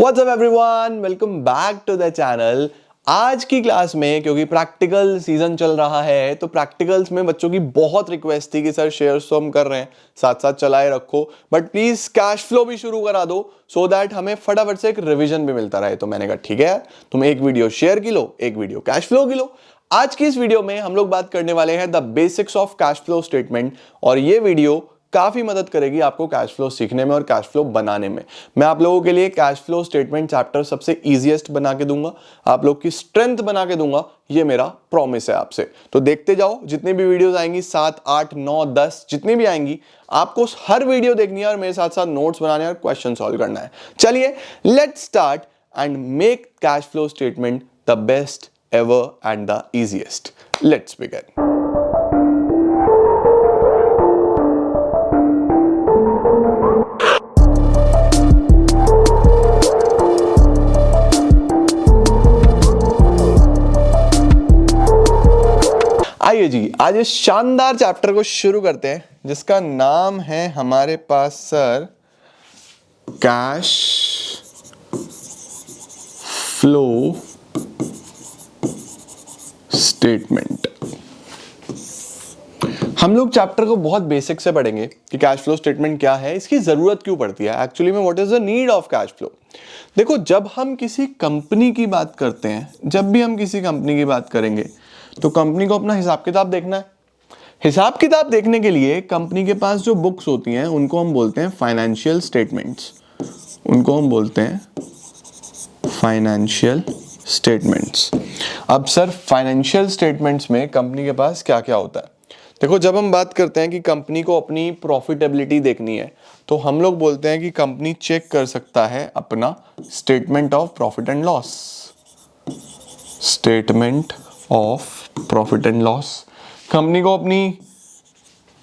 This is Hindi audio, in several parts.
What's up everyone? Welcome back to the channel. आज की क्लास में क्योंकि प्रैक्टिकल सीजन चल रहा है तो प्रैक्टिकल्स में बच्चों की बहुत रिक्वेस्ट थी कि सर शेयर्स तो हम कर रहे हैं साथ साथ चलाए रखो बट प्लीज कैश फ्लो भी शुरू करा दो सो दैट हमें फटाफट से एक रिवीजन भी मिलता रहे। तो मैंने कहा ठीक है यार, तुम एक वीडियो शेयर की लो, एक वीडियो कैश फ्लो की लो। आज की इस वीडियो में हम लोग बात करने वाले हैं the basics of cash flow statement और ये वीडियो काफी मदद करेगी आपको कैश फ्लो सीखने में और कैश फ्लो बनाने में। मैं आप लोगों के लिए कैश फ्लो स्टेटमेंट चैप्टर सबसे इजीएस्ट बना के दूंगा, आप लोग की स्ट्रेंथ बना के दूंगा, ये मेरा प्रॉमिस है आपसे। तो देखते जाओ, जितनी भी वीडियोस आएंगी 7, 8, 9, 10 जितनी भी आएंगी आपको हर वीडियो देखनी है और मेरे साथ साथ नोट्स बनाने और क्वेश्चन सॉल्व करना है। चलिए let's start and make cash flow statement the best ever and the easiest. Let's begin. आइए जी, आज इस शानदार चैप्टर को शुरू करते हैं जिसका नाम है हमारे पास सर कैश फ्लो स्टेटमेंट। हम लोग चैप्टर को बहुत बेसिक से पढ़ेंगे कि कैश फ्लो स्टेटमेंट क्या है, इसकी जरूरत क्यों पड़ती है, एक्चुअली में what is the need of cash flow. देखो, जब हम किसी कंपनी की बात करते हैं, जब भी हम किसी कंपनी की बात करेंगे तो कंपनी को अपना हिसाब किताब देखना है। हिसाब किताब देखने के लिए कंपनी के पास जो बुक्स होती हैं उनको हम बोलते हैं फाइनेंशियल स्टेटमेंट्स। उनको हम बोलते हैं फाइनेंशियल स्टेटमेंट्स। अब सर फाइनेंशियल स्टेटमेंट्स में कंपनी के पास क्या क्या होता है? देखो, जब हम बात करते हैं कि कंपनी को अपनी प्रॉफिटेबिलिटी देखनी है तो हम लोग बोलते हैं कि कंपनी चेक कर सकता है अपना statement of profit and loss. Statement of profit and loss. Company को अपनी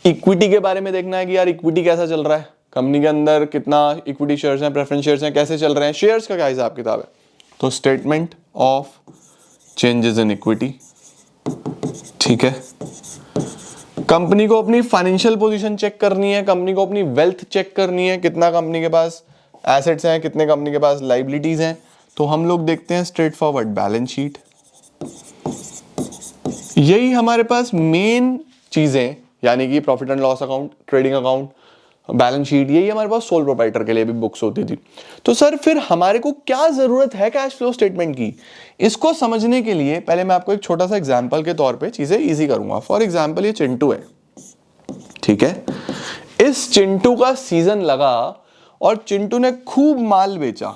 इक्विटी के बारे में देखना है कि यार इक्विटी कैसा चल रहा है, कंपनी के अंदर कितना इक्विटी शेयर्स हैं, प्रेफरेंस शेयर्स हैं, कैसे चल रहे हैं, शेयर्स का क्या हिसाब किताब है। तो statement of changes in equity, ठीक है। कंपनी को अपनी फाइनेंशियल पोजीशन चेक करनी है, कंपनी को अपनी वेल्थ चेक करनी है, कितना कंपनी के पास एसेट्स हैं, कितने कंपनी के पास लाइबिलिटीज हैं। तो हम लोग देखते हैं स्ट्रेट फॉरवर्ड बैलेंस शीट। यही हमारे पास मेन चीजें, यानी कि profit and loss account, trading account, balance sheet, यही हमारे पास सोल प्रोप्राइटर के लिए भी बुक्स होती थी। तो सर फिर हमारे को क्या जरूरत है कैश फ्लो स्टेटमेंट की? इसको समझने के लिए पहले मैं आपको एक छोटा सा एग्जांपल के तौर पे चीजें इजी करूंगा। फॉर एग्जांपल, ये चिंटू है, ठीक है। इस चिंटू का सीजन लगा और चिंटू ने खूब माल बेचा।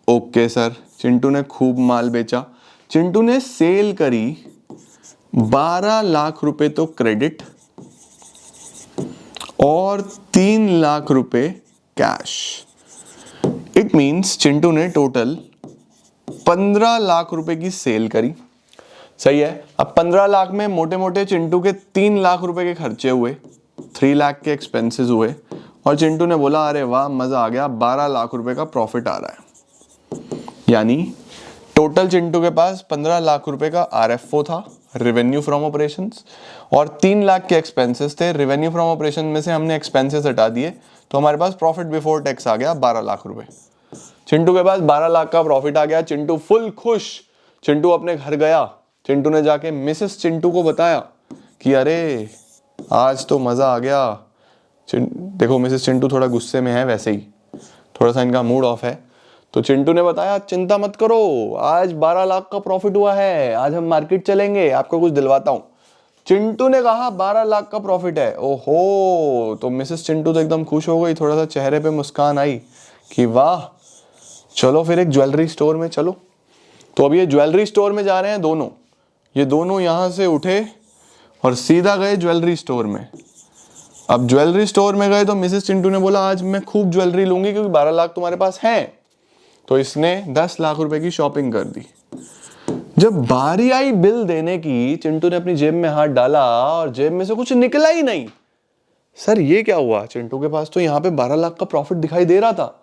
ओके सर, चिंटू ने खूब माल बेचा, चिंटू ने सेल करी 12 लाख रुपए तो क्रेडिट और 3 लाख रुपए कैश। इट मींस चिंटू ने टोटल 15 लाख रुपए की सेल करी। सही है। अब 15 लाख में मोटे मोटे चिंटू के 3 लाख रुपए के खर्चे हुए, 3 लाख के एक्सपेंसेस हुए और चिंटू ने बोला अरे वाह मजा आ गया, 12 लाख रुपए का प्रॉफिट आ रहा है। यानी टोटल चिंटू के पास 15 लाख रुपए का आरएफओ था, रेवेन्यू फ्रॉम ऑपरेशंस, और 3 लाख के एक्सपेंसेस थे। रेवेन्यू फ्रॉम ऑपरेशन में से हमने एक्सपेंसेस हटा दिए तो हमारे पास प्रॉफिट बिफोर टैक्स आ गया 12 लाख रुपए। चिंटू के पास 12 लाख का प्रॉफिट आ गया, चिंटू फुल खुश। चिंटू अपने घर गया, चिंटू ने जाके मिसेस चिंटू को बताया कि अरे आज तो मजा आ गया। देखो मिसेस चिंटू थोड़ा गुस्से में है, वैसे ही थोड़ा सा इनका मूड ऑफ है। तो चिंटू ने बताया चिंता मत करो, आज 12 लाख का प्रॉफिट हुआ है, आज हम मार्केट चलेंगे, आपको कुछ दिलवाता हूं। चिंटू ने कहा 12 लाख का प्रॉफिट है। ओहो, तो मिसेस चिंटू तो एकदम खुश हो गई, थोड़ा सा चेहरे पे मुस्कान आई कि वाह, चलो फिर एक ज्वेलरी स्टोर में चलो। तो अब ये ज्वेलरी स्टोर में जा रहे हैं दोनों। ये दोनों यहां से उठे और सीधा गए ज्वेलरी स्टोर में। अब ज्वेलरी स्टोर में गए तो मिसेस चिंटू ने बोला आज मैं खूब ज्वेलरी लूंगी क्योंकि 12 लाख तुम्हारे पास हैं। तो इसने 10 लाख रुपए की शॉपिंग कर दी। जब बारी आई बिल देने की, चिंटू ने अपनी जेब में हाथ डाला और जेब में से कुछ निकला ही नहीं। सर ये क्या हुआ? चिंटू के पास तो यहाँ पे 12 लाख का प्रॉफिट दिखाई दे रहा था,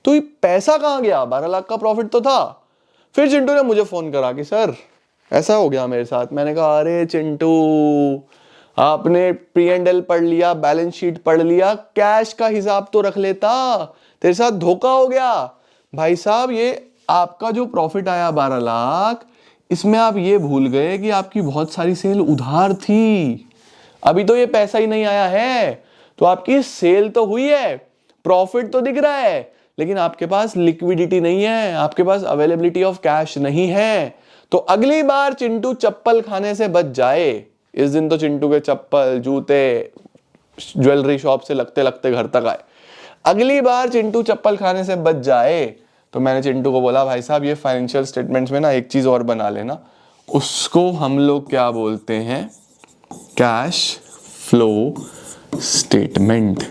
तो ये पैसा कहाँ गया? 12 लाख का प्रॉफिट तो था। फिर चिंटू ने मुझे फोन करा कि सर ऐसा हो गया मेरे साथ। मैंने कहा अरे चिंटू, आपने P&L पढ़ लिया, बैलेंस शीट पढ़ लिया, कैश का हिसाब तो रख लेता, तेरे साथ धोखा हो गया। भाई साहब ये आपका जो प्रॉफिट आया 12 लाख, इसमें आप ये भूल गए कि आपकी बहुत सारी सेल उधार थी, अभी तो ये पैसा ही नहीं आया है। तो आपकी सेल तो हुई है, प्रॉफिट तो दिख रहा है, लेकिन आपके पास लिक्विडिटी नहीं है, आपके पास अवेलेबिलिटी ऑफ कैश नहीं है। तो अगली बार चिंटू चप्पल खाने से बच जाए, इस दिन तो चिंटू के चप्पल जूते ज्वेलरी शॉप से लगते लगते घर तक आए, अगली बार चिंटू चप्पल खाने से बच जाए। तो मैंने चिंटू को बोला भाई साहब ये फाइनेंशियल स्टेटमेंट्स में ना एक चीज और बना लेना, उसको हम लोग क्या बोलते हैं, कैश फ्लो स्टेटमेंट।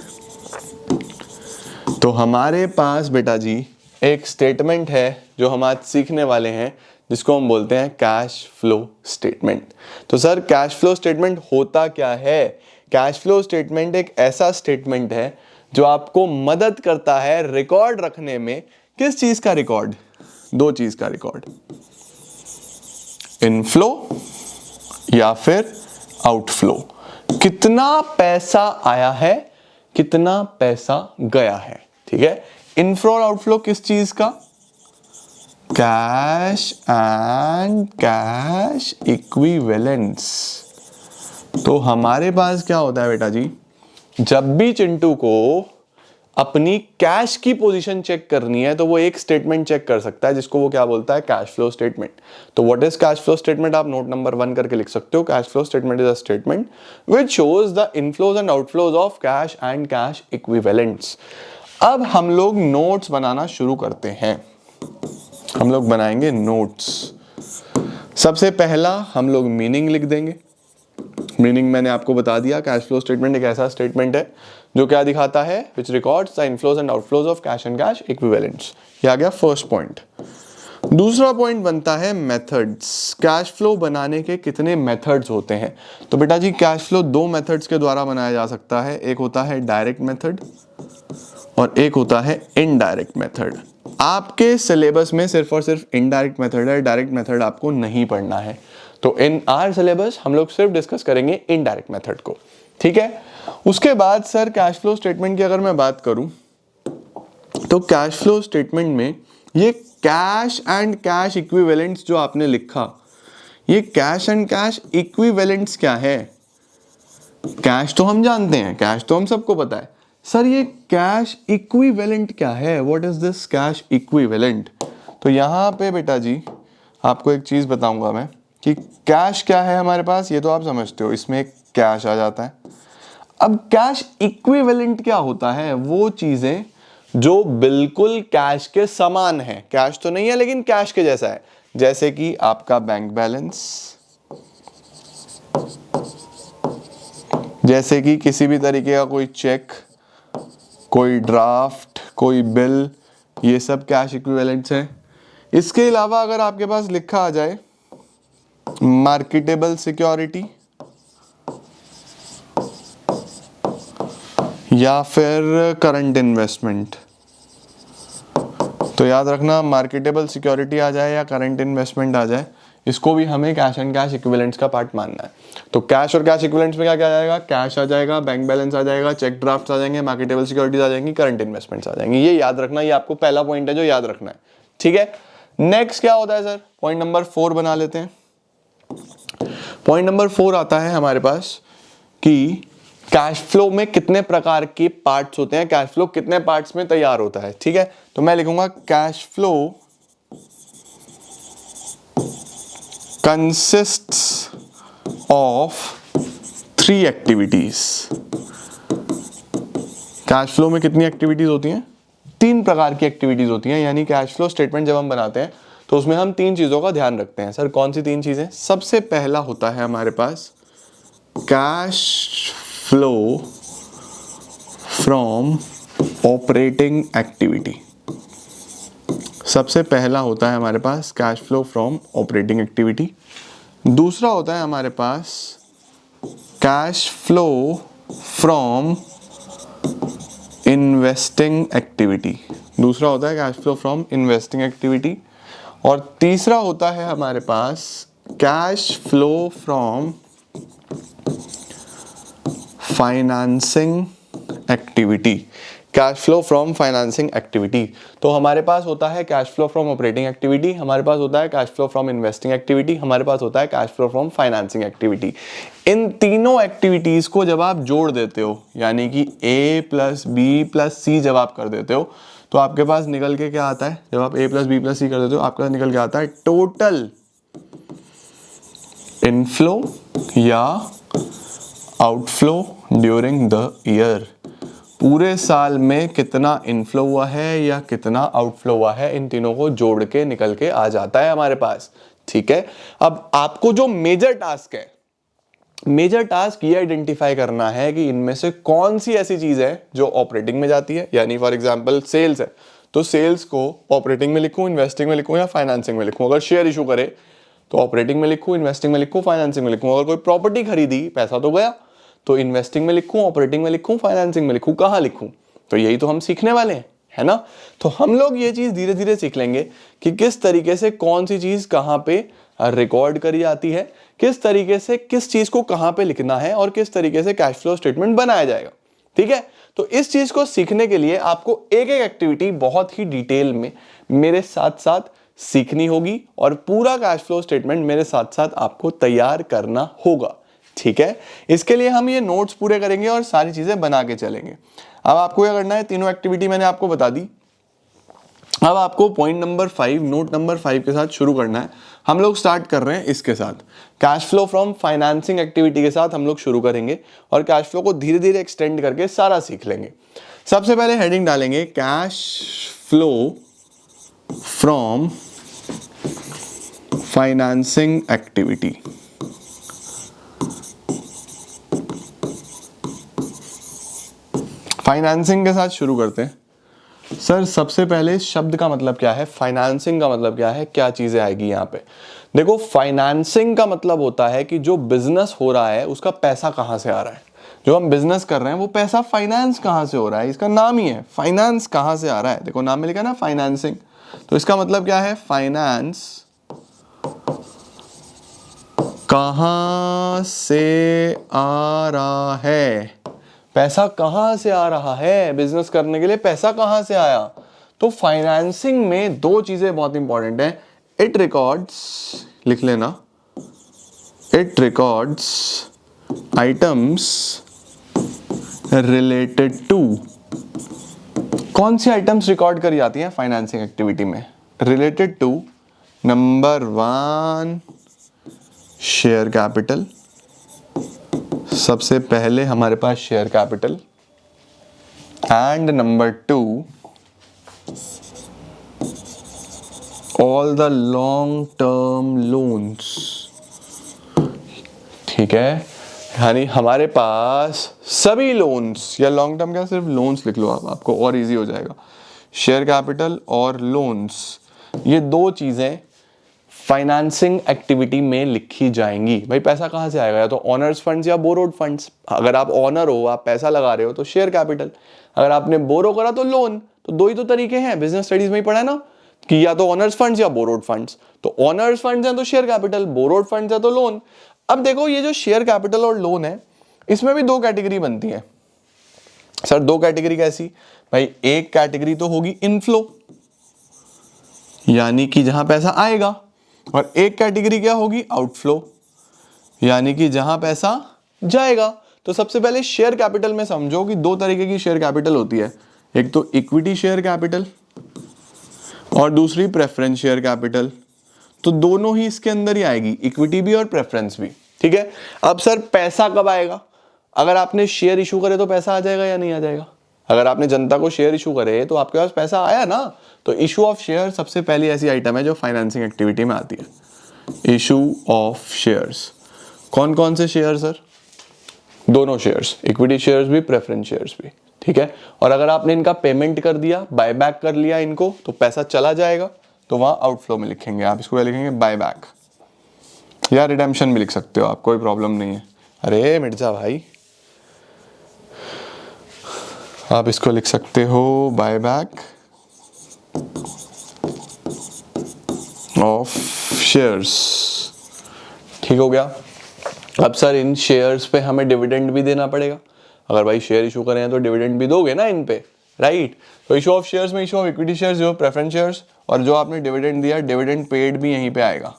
तो हमारे पास बेटा जी एक स्टेटमेंट है जो हम आज सीखने वाले हैं, जिसको हम बोलते हैं कैश फ्लो स्टेटमेंट। तो सर कैश फ्लो स्टेटमेंट होता क्या है? कैश फ्लो स्टेटमेंट एक ऐसा स्टेटमेंट है जो आपको मदद करता है रिकॉर्ड रखने में। किस चीज का रिकॉर्ड? दो चीज का रिकॉर्ड, इनफ्लो या फिर आउटफ्लो। कितना पैसा आया है, कितना पैसा गया है, ठीक है। इनफ्लो और आउटफ्लो किस चीज का? Cash and cash equivalents. तो हमारे पास क्या होता है बेटा जी, जब भी चिंटू को अपनी कैश की पोजीशन चेक करनी है तो वो एक स्टेटमेंट चेक कर सकता है, जिसको वो क्या बोलता है, कैश फ्लो स्टेटमेंट। तो what is cash flow statement? आप नोट नंबर 1 करके लिख सकते हो। Cash flow statement is a statement which shows the inflows and outflows of cash and cash equivalents. अब हम लोग नोट्स बनाना शुरू करते हैं। हम लोग बनाएंगे नोट्स। सबसे पहला हम लोग मीनिंग लिख देंगे। मीनिंग मैंने आपको बता दिया, कैश फ्लो स्टेटमेंट एक ऐसा स्टेटमेंट है जो क्या दिखाता है, which records the inflows and outflows of cash and cash equivalents. ये आ गया फर्स्ट पॉइंट। दूसरा पॉइंट बनता है मेथड्स। कैश फ्लो बनाने के कितने मेथड्स होते हैं? तो बेटा जी कैश फ्लो दो मेथड्स के द्वारा बनाया जा सकता है, एक होता है डायरेक्ट मेथड और एक होता है इनडायरेक्ट मेथड। आपके सिलेबस में सिर्फ और सिर्फ इनडायरेक्ट मेथड है, डायरेक्ट मेथड आपको नहीं पढ़ना है। तो इन आवर सिलेबस हम लोग सिर्फ डिस्कस करेंगे इनडायरेक्ट मेथड को, ठीक है। उसके बाद सर कैश फ्लो स्टेटमेंट की अगर मैं बात करूं तो कैश फ्लो स्टेटमेंट में ये कैश एंड कैश इक्विवेलेंट्स जो आपने लिखा, ये कैश एंड कैश इक्विवेलेंट्स क्या है? कैश तो हम जानते हैं, कैश तो हम सबको पता है, सर ये कैश इक्विवेलेंट क्या है? What is this cash equivalent? तो यहां पे बेटा जी आपको एक चीज बताऊंगा मैं कि कैश क्या है हमारे पास, ये तो आप समझते हो, इसमें एक कैश आ जाता है। अब कैश इक्विवेलेंट क्या होता है? वो चीजें जो बिल्कुल कैश के समान है, कैश तो नहीं है लेकिन कैश के जैसा है, जैसे कि आपका बैंक बैलेंस, जैसे कि किसी भी तरीके का कोई चेक, कोई ड्राफ्ट, कोई बिल, ये सब कैश इक्विवेलेंट्स हैं। इसके अलावा अगर आपके पास लिखा आ जाए मार्केटेबल सिक्योरिटी या फिर करंट इन्वेस्टमेंट, तो याद रखना मार्केटेबल सिक्योरिटी आ जाए या करंट इन्वेस्टमेंट आ जाए, इसको भी हमें कैश एंड कैश इक्विवेलेंट्स का पार्ट मानना है। तो कैश और कैश इक्विवेलेंट्स में क्या क्या आ जाएगा? कैश आ जाएगा, बैंक बैलेंस आ जाएगा, चेक ड्राफ्ट्स आ जाएंगे, मार्केटेबल सिक्योरिटीज आ जाएंगी, करंट इन्वेस्टमेंट्स आ जाएंगे। ये याद रखना, ये आपको पहला पॉइंट है जो याद रखना है, ठीक है। नेक्स्ट क्या होता है सर? पॉइंट नंबर 4 बना लेते हैं। पॉइंट नंबर 4 आता है हमारे पास कि कैश फ्लो में कितने प्रकार के पार्ट्स होते हैं, कैश फ्लो कितने पार्ट्स में तैयार होता है, ठीक है। तो मैं लिखूंगा cash flow consists of 3 activities. Cash flow में कितनी एक्टिविटीज होती हैं? 3 प्रकार की एक्टिविटीज होती हैं। यानी कैश फ्लो स्टेटमेंट जब हम बनाते हैं तो उसमें हम 3 चीजों का ध्यान रखते हैं। सर कौन सी 3 चीजें? सबसे पहला होता है हमारे पास cash flow from operating activity. सबसे पहला होता है हमारे पास cash flow from operating activity. दूसरा होता है हमारे पास cash flow from investing activity. दूसरा होता है cash flow from investing activity. और तीसरा होता है हमारे पास cash flow from financing activity. Cash flow from financing activity. तो हमारे पास होता है cash flow from operating activity, हमारे पास होता है cash flow from investing activity, हमारे पास होता है cash flow from financing activity. इन तीनों एक्टिविटीज को जब आप जोड़ देते हो, यानी कि A प्लस बी प्लस सी जब आप कर देते हो, तो आपके पास निकल के क्या आता है? जब आप A प्लस बी प्लस सी कर देते हो, आपके पास निकल के आता है टोटल इनफ्लो या आउटफ्लो ड्यूरिंग द ईयर। पूरे साल में कितना इनफ्लो हुआ है या कितना आउटफ्लो हुआ है, इन तीनों को जोड़ के निकल के आ जाता है हमारे पास। ठीक है, अब आपको जो मेजर टास्क है, मेजर टास्क ये आइडेंटिफाई करना है कि इनमें से कौन सी ऐसी चीज है जो ऑपरेटिंग में जाती है। यानी फॉर एग्जांपल सेल्स है, तो सेल्स को ऑपरेटिंग में लिखूं, इन्वेस्टिंग में लिखूं या फाइनेंसिंग में लिखूं। अगर शेयर इशू करे तो ऑपरेटिंग में लिखूं, इन्वेस्टिंग में लिखूं, फाइनेंसिंग में लिखूं। अगर कोई प्रॉपर्टी खरीदी, पैसा तो गया, तो इन्वेस्टिंग में लिखूं, ऑपरेटिंग में लिखूं, फाइनेंसिंग में लिखूं, कहां लिखूं? तो यही तो हम सीखने वाले हैं, है ना। तो हम लोग ये चीज धीरे धीरे सीख लेंगे कि किस तरीके से कौन सी चीज कहां पे रिकॉर्ड करी जाती है, किस तरीके से किस चीज को कहां पे लिखना है और किस तरीके से कैश फ्लो स्टेटमेंट बनाया जाएगा। ठीक है, तो इस चीज को सीखने के लिए आपको एक एक एक्टिविटी बहुत ही डिटेल में मेरे साथ साथ सीखनी होगी और पूरा कैश फ्लो स्टेटमेंट मेरे साथ साथ आपको तैयार करना होगा। ठीक है, इसके लिए हम ये नोट्स पूरे करेंगे और सारी चीजें बना के चलेंगे। अब आपको क्या करना है, तीनों एक्टिविटी मैंने आपको बता दी। अब आपको पॉइंट नंबर 5, नोट नंबर 5 के साथ शुरू करना है। हम लोग स्टार्ट कर रहे हैं इसके साथ, cash flow from financing activity के साथ हम लोग शुरू करेंगे और कैश फ्लो को धीरे धीरे एक्सटेंड करके सारा सीख लेंगे। सबसे पहले हेडिंग डालेंगे cash flow from financing activity. Financing के साथ शुरू करते हैं। सर सबसे पहले शब्द का मतलब क्या है, फाइनेंसिंग का मतलब क्या है, क्या चीजें आएगी यहाँ पे? देखो, फाइनेंसिंग का मतलब होता है कि जो बिजनेस हो रहा है उसका पैसा कहां से आ रहा है। जो हम बिजनेस कर रहे हैं वो पैसा फाइनेंस कहां से हो रहा है, इसका नाम ही है फाइनेंस कहां से आ रहा है। देखो नाम में लिखा ना फाइनेंसिंग, तो इसका मतलब क्या है, फाइनेंस कहां से आ रहा है, पैसा कहां से आ रहा है, बिजनेस करने के लिए पैसा कहां से आया। तो फाइनेंसिंग में दो चीजें बहुत इंपॉर्टेंट है, इट रिकॉर्ड्स, लिख लेना, it records items related to. कौन सी आइटम्स रिकॉर्ड करी जाती हैं फाइनेंसिंग एक्टिविटी में? Related to number 1 share capital, सबसे पहले हमारे पास share capital, and number 2 all the long term loans. ठीक है, यानी हमारे पास सभी लोन्स, या लॉन्ग टर्म क्या, सिर्फ लोन्स लिख लो आप, आपको और इजी हो जाएगा। शेयर कैपिटल और लोन्स, ये दो चीजें फाइनेंसिंग एक्टिविटी में लिखी जाएंगी। भाई पैसा कहां से आएगा, या तो ऑनर्स फंड्स या बोरोड फंड्स। अगर आप ऑनर हो, आप पैसा लगा रहे हो तो शेयर कैपिटल, अगर आपने बोरो करा तो लोन। तो दो ही तो तरीके हैं, बिजनेस स्टडीज में ही पढ़ा है ना, कि या तो ऑनर्स फंड्स या बोरोड फंड्स। तो ऑनर्स फंड्स हैं तो शेयर कैपिटल, बोरोड फंड्स है तो लोन। अब देखो ये जो शेयर कैपिटल और लोन है, इसमें भी दो कैटेगरी बनती है। सर दो कैटेगरी कैसी? भाई एक कैटेगरी तो होगी इनफ्लो, यानी कि जहां पैसा आएगा, और एक कैटेगरी क्या होगी, आउटफ्लो, यानी कि जहां पैसा जाएगा। तो सबसे पहले शेयर कैपिटल में समझो कि दो तरीके की शेयर कैपिटल होती है, एक तो इक्विटी शेयर कैपिटल और दूसरी प्रेफरेंस शेयर कैपिटल। तो दोनों ही इसके अंदर ही आएगी, इक्विटी भी और प्रेफरेंस भी। ठीक है, अब सर पैसा कब आएगा? अगर आपने शेयर इशू करे तो पैसा आ जाएगा या नहीं आ जाएगा? अगर आपने जनता को शेयर इशू करे तो आपके पास पैसा आया ना। तो इशू ऑफ शेयर सबसे पहली ऐसी आइटम है जो फाइनेंसिंग एक्टिविटी में आती है। इशू ऑफ शेयर्स, कौन कौन से शेयर सर? दोनों शेयर्स, इक्विटी शेयर्स भी, प्रेफरेंस शेयर्स भी। ठीक है, और अगर आपने इनका पेमेंट कर दिया, बायबैक कर लिया इनको, तो पैसा चला जाएगा, तो वहां आउटफ्लो में लिखेंगे आप। इसको क्या लिखेंगे, बायबैक, या रिडेम्पशन भी लिख सकते हो आप, कोई प्रॉब्लम नहीं है। अरे मिर्जा भाई, आप इसको लिख सकते हो बायबैक ऑफ शेयर्स। ठीक हो गया। अब सर इन शेयर्स पे हमें डिविडेंड भी देना पड़ेगा। अगर भाई शेयर इशू करें तो डिविडेंड भी दोगे ना इन पे, राइट। तो इशू ऑफ शेयर्स में इशू ऑफ इक्विटी शेयर्स, जो प्रेफरेंस शेयर्स, और जो आपने डिविडेंड दिया, डिविडेंड पेड भी यहीं पे आएगा,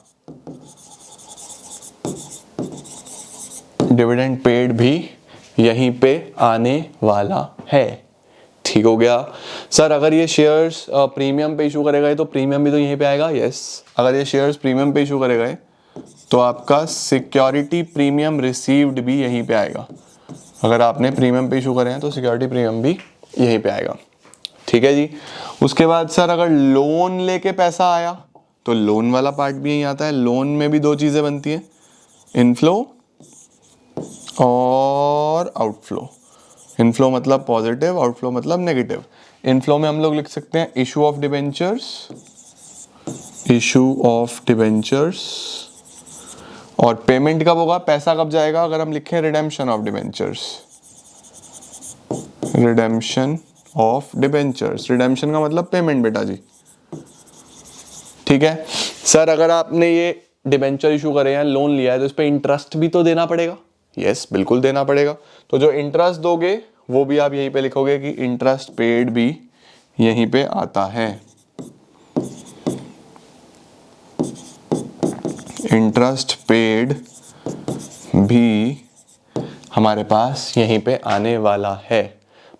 डिविडेंड पेड भी यहीं पे आने वाला है। ठीक हो गया सर। अगर ये शेयर्स प्रीमियम पे इशू करेगा तो प्रीमियम भी तो यहीं पे आएगा। यस, अगर ये शेयर्स प्रीमियम पे इशू करेगा तो आपका सिक्योरिटी प्रीमियम रिसीव्ड भी यहीं पे आएगा। अगर आपने प्रीमियम पे इशू करे हैं तो सिक्योरिटी प्रीमियम भी यहीं पे आएगा। ठीक है जी। उसके बाद सर अगर लोन लेके पैसा आया तो लोन वाला पार्ट भी यहीं आता है। लोन में भी दो चीजें बनती हैं, इनफ्लो और आउटफ्लो। इनफ्लो मतलब पॉजिटिव, आउटफ्लो मतलब नेगेटिव। इनफ्लो में हम लोग लिख सकते हैं issue of debentures, issue of debentures. और पेमेंट कब होगा, पैसा कब जाएगा, अगर हम लिखें redemption of debentures, redemption of debentures. Redemption का मतलब पेमेंट बेटा जी। ठीक है सर। अगर आपने ये डिबेंचर इशू करे हैं, लोन लिया है, तो इस पे इंटरेस्ट भी तो देना पड़ेगा। यस, बिल्कुल देना पड़ेगा। तो जो इंटरेस्ट दोगे वो भी आप यहीं पे लिखोगे कि इंटरेस्ट पेड भी यहीं पे आता है। इंटरेस्ट पेड भी हमारे पास यहीं पे आने वाला है।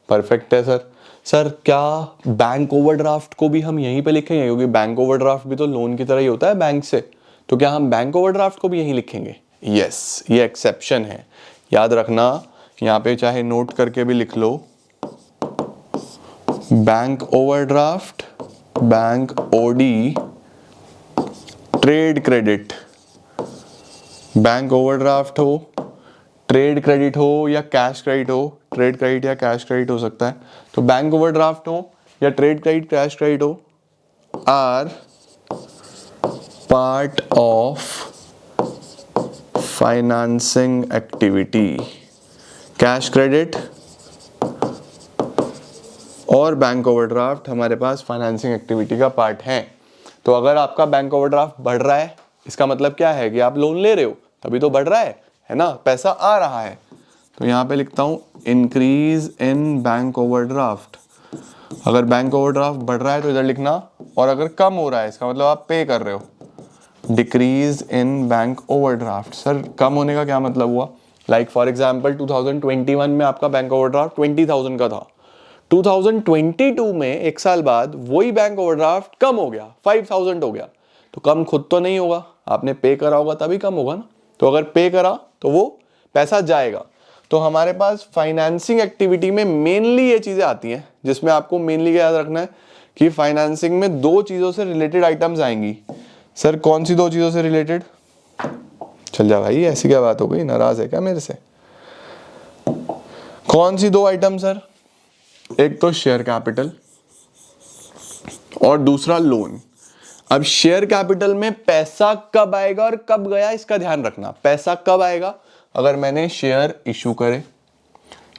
परफेक्ट है सर। सर क्या बैंक ओवरड्राफ्ट को भी हम यहीं पे लिखेंगे, क्योंकि बैंक ओवरड्राफ्ट भी तो लोन की तरह ही होता है बैंक से, तो क्या हम बैंक ओवरड्राफ्ट को भी यहीं लिखेंगे? यस, ये एक्सेप्शन है, याद रखना। यहाँ पे चाहे नोट करके भी लिख लो, bank overdraft, bank OD, trade credit. Bank overdraft हो, ट्रेड क्रेडिट हो या कैश क्रेडिट हो, ट्रेड क्रेडिट या कैश क्रेडिट हो सकता है, तो बैंक ओवरड्राफ्ट हो या ट्रेड क्रेडिट, कैश क्रेडिट हो, are part of financing activity. Cash credit और बैंक ओवरड्राफ्ट हमारे पास फाइनेंसिंग एक्टिविटी का पार्ट है। तो अगर आपका बैंक ओवरड्राफ्ट बढ़ रहा है, इसका मतलब क्या है कि आप लोन ले रहे हो, तभी तो बढ़ रहा है ना, पैसा आ रहा है। तो यहां पे लिखता हूं इंक्रीज इन बैंक ओवरड्राफ्ट। अगर बैंक ओवरड्राफ्ट बढ़ रहा है तो इधर लिखना, और अगर कम हो रहा है इसका मतलब आप पे कर रहे हो, decrease in bank overdraft. Sir कम होने का क्या मतलब हुआ? लाइक फॉर एग्जांपल 2021 में आपका बैंक ओवरड्राफ्ट 20,000 का था, 2022 में एक साल बाद वही बैंक ओवरड्राफ्ट कम हो गया, 5,000 हो गया। तो कम खुद तो नहीं होगा, आपने पे करा होगा तभी कम होगा ना। तो अगर पे करा तो वो पैसा जाएगा। तो हमारे पास फाइनेंसिंग एक्टिविटी में मेनली ये चीजें आती हैं, जिसमें आपको मेनली याद रखना है कि फाइनेंसिंग में दो चीजों से रिलेटेड आइटम्स आएंगी। सर कौन सी दो चीजों से रिलेटेड? चल जा भाई, ऐसी क्या बात हो गई, नाराज है क्या मेरे से? कौन सी दो आइटम सर? एक तो शेयर कैपिटल और दूसरा लोन। अब शेयर कैपिटल में पैसा कब आएगा और कब गया, इसका ध्यान रखना। पैसा कब आएगा? अगर मैंने शेयर इशू करे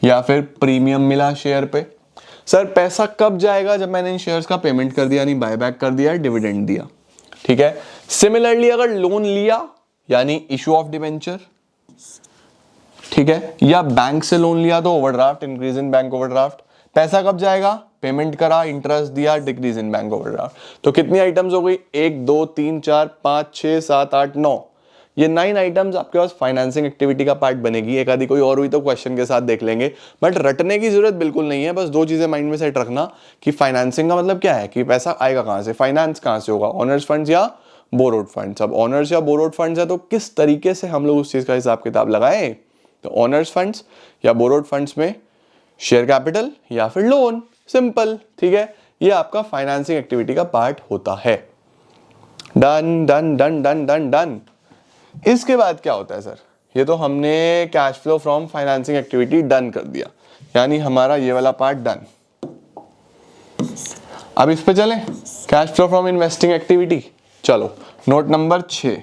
या फिर प्रीमियम मिला शेयर पे। सर पैसा कब जाएगा? जब मैंने इन शेयर्स का पेमेंट कर दिया, यानी बायबैक कर दिया, डिविडेंड दिया। ठीक है। सिमिलरली अगर लोन लिया यानी इशू ऑफ डिबेंचर, ठीक है, या बैंक से लोन लिया तो overdraft, increase in bank overdraft. पैसा कब जाएगा? पेमेंट करा, इंटरेस्ट दिया, डिक्रीज इन बैंक ओवरड्राफ्ट। तो कितनी आइटम्स हो गई? 1 2 3 4 5 6 7 8 9, ये 9 आइटम्स आपके पास फाइनेंसिंग एक्टिविटी का पार्ट बनेगी। एक आदि कोई और हुई तो क्वेश्चन के साथ देख लेंगे, बट रटने की जरूरत बिल्कुल नहीं है। बस दो चीजें माइंड में सेट रखना कि फाइनेंसिंग का मतलब क्या है, कि पैसा आएगा कहां से, फाइनेंस कहां से होगा, ऑनर्स फंड्स या बोरोड फंड्स। अब ऑनर्स या बोरोड फंड्स है तो किस तरीके से हम लोग उस चीज का हिसाब किताब लगाएं? तो ऑनर्स फंड्स या बोरोड फंड्स में शेयर कैपिटल या फिर लोन, सिंपल। ठीक है, ये आपका फाइनेंसिंग एक्टिविटी का पार्ट होता है। Done done done done done done. इसके बाद क्या होता है सर? ये तो हमने cash flow from financing activity done कर दिया, यानी हमारा ये वाला पार्ट डन। अब इस पे चलें, cash flow from investing activity. चलो नोट नंबर 6,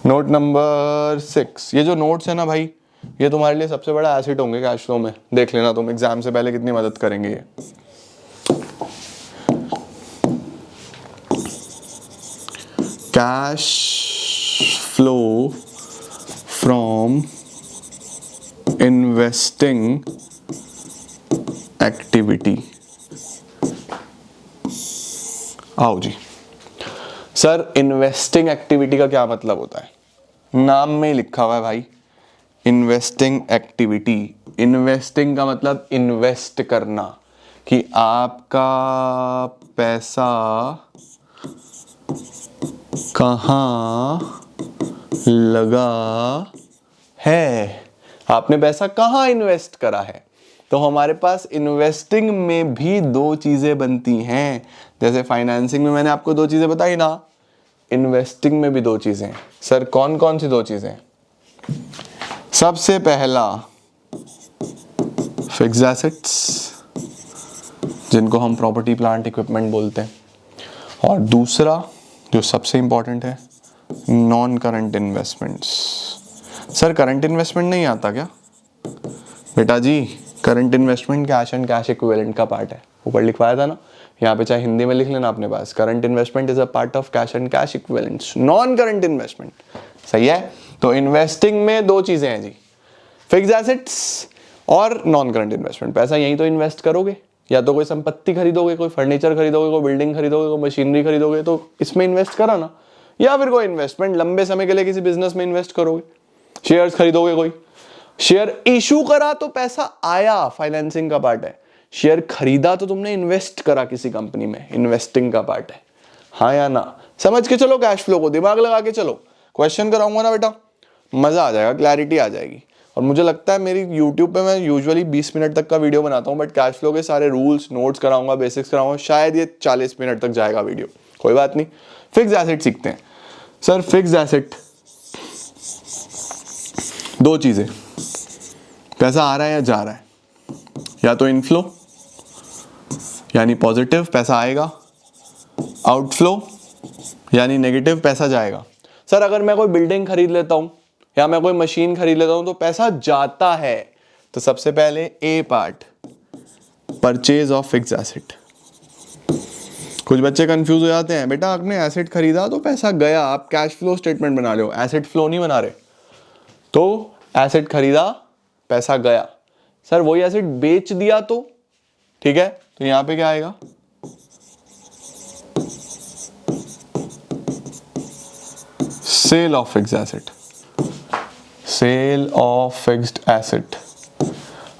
नोट नंबर 6। ये जो नोट्स है ना भाई, ये तुम्हारे लिए सबसे बड़ा एसेट होंगे कैश फ्लो में। देख लेना तुम एग्जाम से पहले कितनी मदद करेंगे ये। Cash flow from investing activity. आओ जी सर, इन्वेस्टिंग एक्टिविटी का क्या मतलब होता है? नाम में ही लिखा हुआ है भाई, इन्वेस्टिंग एक्टिविटी। इन्वेस्टिंग का मतलब इन्वेस्ट करना, कि आपका पैसा कहाँ लगा है, आपने पैसा कहाँ इन्वेस्ट करा है। तो हमारे पास इन्वेस्टिंग में भी दो चीजें बनती हैं, जैसे फाइनेंसिंग में मैंने आपको दो चीजें बताई ना, इन्वेस्टिंग में भी दो चीजें हैं। सर कौन कौन सी दो चीजें? सबसे पहला फिक्स्ड एसेट्स, जिनको हम प्रॉपर्टी प्लांट इक्विपमेंट बोलते हैं, और दूसरा जो सबसे इंपॉर्टेंट है, non current investments. Sir current investment नहीं आता क्या? बेटा जी, current investment cash and cash equivalent का पार्ट है, ऊपर लिखवाया था ना, यहाँ पे चाहे हिंदी में लिख लेना अपने पास, current investment is a part of cash and cash equivalents, non current investment. सही है? तो इन्वेस्टिंग में दो चीजें हैं जी, फिक्स्ड एसेट्स और नॉन करंट इन्वेस्टमेंट। पैसा यहीं तो इन्वेस्ट करोगे, या तो कोई संपत्ति खरीदोगे, कोई फर्नीचर खरीदोगे, कोई बिल्डिंग खरीदोगे, कोई मशीनरी खरीदोगे, तो इसमें इन्वेस्ट करा ना, या फिर कोई इन्वेस्टमेंट लंबे समय के लिए किसी बिजनेस में इन्वेस्ट करोगे, शेयर्स खरीदोगे, कोई शेयर इशू करा तो पैसा आया, फाइनेंसिंग का पार्ट है। शेयर खरीदा तो तुमने इन्वेस्ट करा किसी कंपनी में, इन्वेस्टिंग का पार्ट है। हाँ या ना? समझ के चलो, कैश फ्लो को दिमाग लगा के चलो। क्वेश्चन कराऊंगा ना बेटा, मजा आ जाएगा, क्लैरिटी आ जाएगी। और मुझे लगता है मेरी YouTube पे मैं यूजुअली 20 मिनट तक का वीडियो बनाता हूँ, बट कैश फ्लो के सारे रूल्स नोट्स कराऊंगा, बेसिक्स कराऊंगा, शायद ये 40 मिनट तक जाएगा वीडियो, कोई बात नहीं। फिक्स्ड एसेट सीखते हैं। सर फिक्स्ड एसेट दो चीजें, पैसा आ रहा है या जा रहा है, या तो इनफ्लो यानी पॉजिटिव पैसा आएगा, आउटफ्लो यानी नेगेटिव पैसा जाएगा। सर अगर मैं कोई बिल्डिंग खरीद लेता हूं या मैं कोई मशीन खरीद लेता हूं तो पैसा जाता है, तो सबसे पहले A part, purchase of fixed asset. कुछ बच्चे कंफ्यूज हो जाते हैं, बेटा आपने एसेट खरीदा तो पैसा गया, आप कैश फ्लो स्टेटमेंट बना लो, एसेट फ्लो नहीं बना रहे। तो एसेट खरीदा, पैसा गया, सर वही एसेट बेच दिया तो ठीक है, तो यहां पे क्या आएगा, sale of fixed asset. Sale of fixed asset,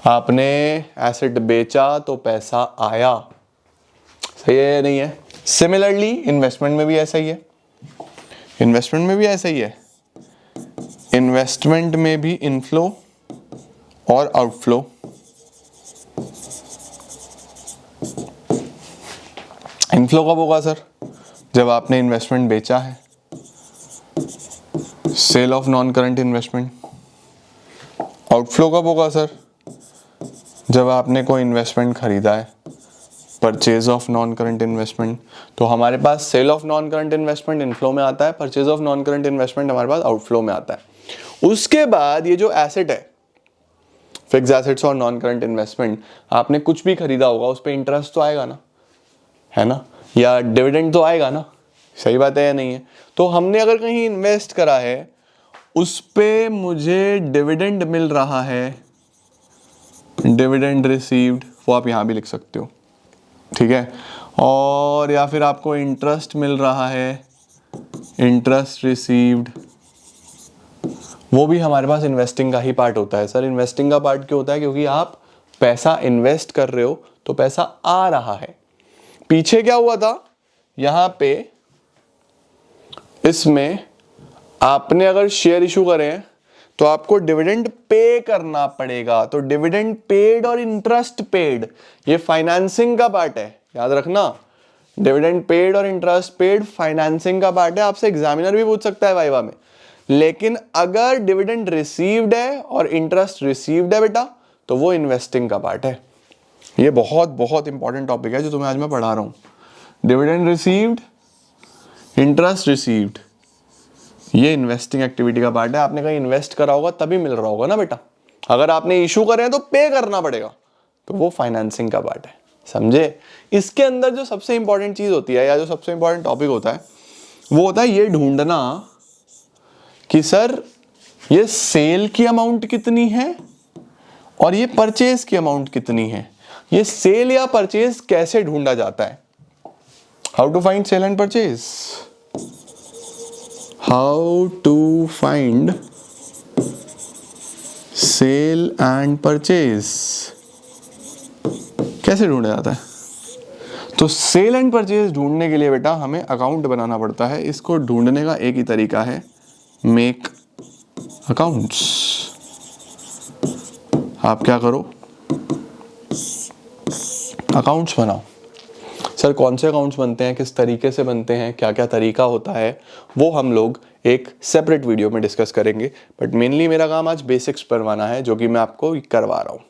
आपने एसेट बेचा तो पैसा आया। सही है या नहीं है? सिमिलरली इन्वेस्टमेंट में भी ऐसा ही है, इन्वेस्टमेंट में भी ऐसा ही है, इन्वेस्टमेंट में भी इनफ्लो और आउटफ्लो। इनफ्लो कब होगा सर? जब आपने इन्वेस्टमेंट बेचा है, sale of non current investment. Outflow कब होगा सर? जब आपने कोई इन्वेस्टमेंट खरीदा है, purchase of non current investment. तो हमारे पास sale of non current investment inflow में आता है, purchase of non current investment हमारे पास आउटफ्लो में आता है। उसके बाद ये जो एसेट है, फिक्स्ड एसेट्स और नॉन करंट इन्वेस्टमेंट, आपने कुछ भी खरीदा होगा उस पर इंटरेस्ट तो आएगा ना, है ना, या डिविडेंड तो आएगा ना। सही बात है या नहीं है? तो हमने अगर कहीं इन्वेस्ट करा है, उस पे मुझे डिविडेंड मिल रहा है, डिविडेंड रिसीव्ड, वो आप यहां भी लिख सकते हो, ठीक है, और या फिर आपको इंटरेस्ट मिल रहा है, इंटरेस्ट रिसीव्ड, वो भी हमारे पास इन्वेस्टिंग का ही पार्ट होता है। सर इन्वेस्टिंग का पार्ट क्यों होता है? क्योंकि आप पैसा इन्वेस्ट कर रहे हो तो पैसा आ रहा है। पीछे क्या हुआ था, यहां पे इसमें आपने अगर शेयर इशू करे हैं तो आपको डिविडेंड पे करना पड़ेगा, तो डिविडेंड पेड और इंटरेस्ट पेड ये फाइनेंसिंग का पार्ट है, याद रखना। डिविडेंड पेड और इंटरेस्ट पेड फाइनेंसिंग का पार्ट है, आपसे एग्जामिनर भी पूछ सकता है वाइवा में। लेकिन अगर डिविडेंड रिसीव्ड है और इंटरेस्ट रिसीव्ड है बेटा, तो वो इन्वेस्टिंग का पार्ट है। ये बहुत बहुत इंपॉर्टेंट टॉपिक है जो तुम्हें आज मैं पढ़ा रहा हूं। डिविडेंड रिसीव्ड, इंटरेस्ट रिसीव्ड, ये इन्वेस्टिंग एक्टिविटी का पार्ट है। आपने कहीं इन्वेस्ट करा होगा तभी मिल रहा होगा ना बेटा। अगर आपने इशू करे हैं तो पे करना पड़ेगा, तो वो फाइनेंसिंग का पार्ट है, समझे। इसके अंदर जो सबसे इंपॉर्टेंट चीज होती है या जो सबसे इंपॉर्टेंट टॉपिक होता है वो होता है ये ढूंढना कि सर ये सेल की अमाउंट कितनी है और ये परचेज की अमाउंट कितनी है। ये सेल या परचेज कैसे ढूंढा जाता है? How to find sale and purchase? How to find sale and purchase कैसे ढूंढा जाता है? तो सेल एंड परचेज ढूंढने के लिए बेटा हमें अकाउंट बनाना पड़ता है। इसको ढूंढने का एक ही तरीका है, मेक अकाउंट्स। आप क्या करो, अकाउंट्स बनाओ। सर कौन से अकाउंट्स बनते हैं, किस तरीके से बनते हैं, क्या क्या तरीका होता है, वो हम लोग एक सेपरेट वीडियो में डिस्कस करेंगे। बट मेनली मेरा काम आज बेसिक्स करवाना है, जो कि मैं आपको करवा रहा हूँ।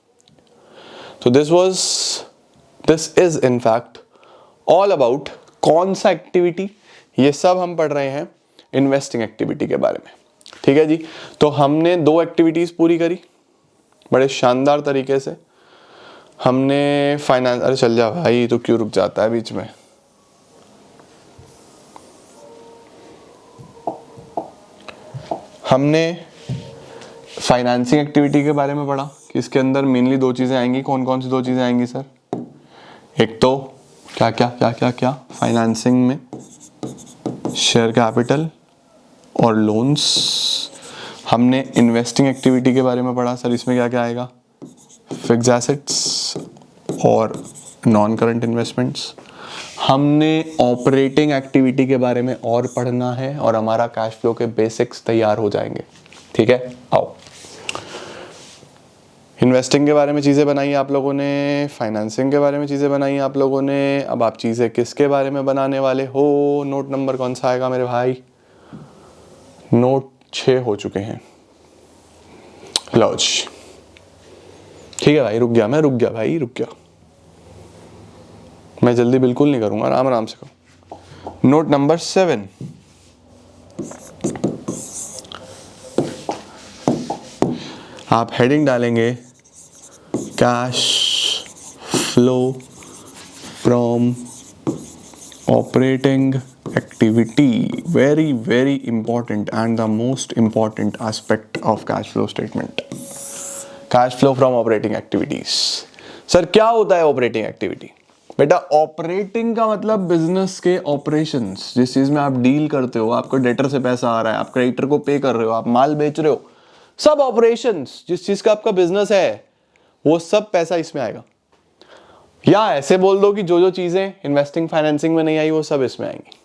तो this is in fact all about कौन सा एक्टिविटी, ये सब हम पढ़ रहे हैं इन्वेस्टिंग एक्टिविटी के बारे में। ठीक है जी। तो हमने 2 एक्टिविटीज पूरी करी बड़े शानदार तरीके से। हमने फाइनेंस, अरे चल जा भाई, तो क्यों रुक जाता है बीच में? हमने फाइनेंसिंग एक्टिविटी के बारे में पढ़ा कि इसके अंदर मेनली 2 चीजें आएंगी। कौन कौन सी 2 चीजें आएंगी सर? एक तो क्या क्या क्या क्या क्या फाइनेंसिंग में शेयर कैपिटल और लोन्स। हमने इन्वेस्टिंग एक्टिविटी के बारे में पढ़ा, सर इसमें क्या क्या आएगा? फिक्स्ड एसेट्स और नॉन करंट इन्वेस्टमेंट्स। हमने ऑपरेटिंग एक्टिविटी के बारे में और पढ़ना है और हमारा कैश फ्लो के बेसिक्स तैयार हो जाएंगे। ठीक है, आओ। इन्वेस्टिंग के बारे में चीज़ें बनाई आप लोगों ने, फाइनेंसिंग के बारे में चीज़ें बनाई आप लोगों ने। अब आप चीज़ें किसके बारे में बनाने वाले हो? नोट नंबर कौन सा आएगा मेरे भाई? नोट 6 हो चुके हैं। लो जी, ठीक है भाई, रुक गया भाई, रुक गया। मैं जल्दी बिल्कुल नहीं करूंगा, आराम आराम से करो। नोट नंबर 7, आप हेडिंग डालेंगे cash flow from operating activity. Very very important and the most important aspect of cash flow statement, cash flow from operating activities. Sir क्या होता है ऑपरेटिंग एक्टिविटी? बेटा ऑपरेटिंग का मतलब बिजनेस के ऑपरेशंस, जिस चीज में आप डील करते हो, आपको डेटर से पैसा आ रहा है, आप क्रेडिटर को पे कर रहे हो, आप माल बेच रहे हो, सब ऑपरेशंस, जिस चीज का आपका बिजनेस है, वो सब पैसा इसमें आएगा। या ऐसे बोल दो कि जो जो चीजें इन्वेस्टिंग फाइनेंसिंग में नहीं आई, वो सब इसमें आएंगी।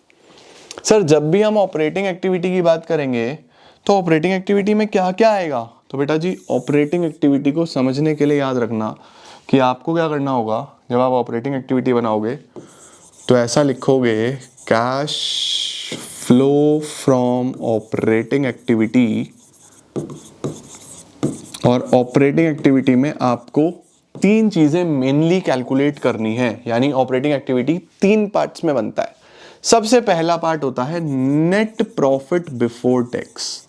सर जब भी हम ऑपरेटिंग एक्टिविटी की बात करेंगे तो ऑपरेटिंग एक्टिविटी में क्या क्या आएगा? तो बेटा जी ऑपरेटिंग एक्टिविटी को समझने के लिए याद रखना कि आपको क्या करना होगा। जब आप ऑपरेटिंग एक्टिविटी बनाओगे तो ऐसा लिखोगे, cash flow from operating activity. और ऑपरेटिंग एक्टिविटी में आपको 3 चीजें मेनली कैलकुलेट करनी है। यानी ऑपरेटिंग एक्टिविटी 3 पार्ट्स में बनता है। सबसे पहला पार्ट होता है net profit before tax.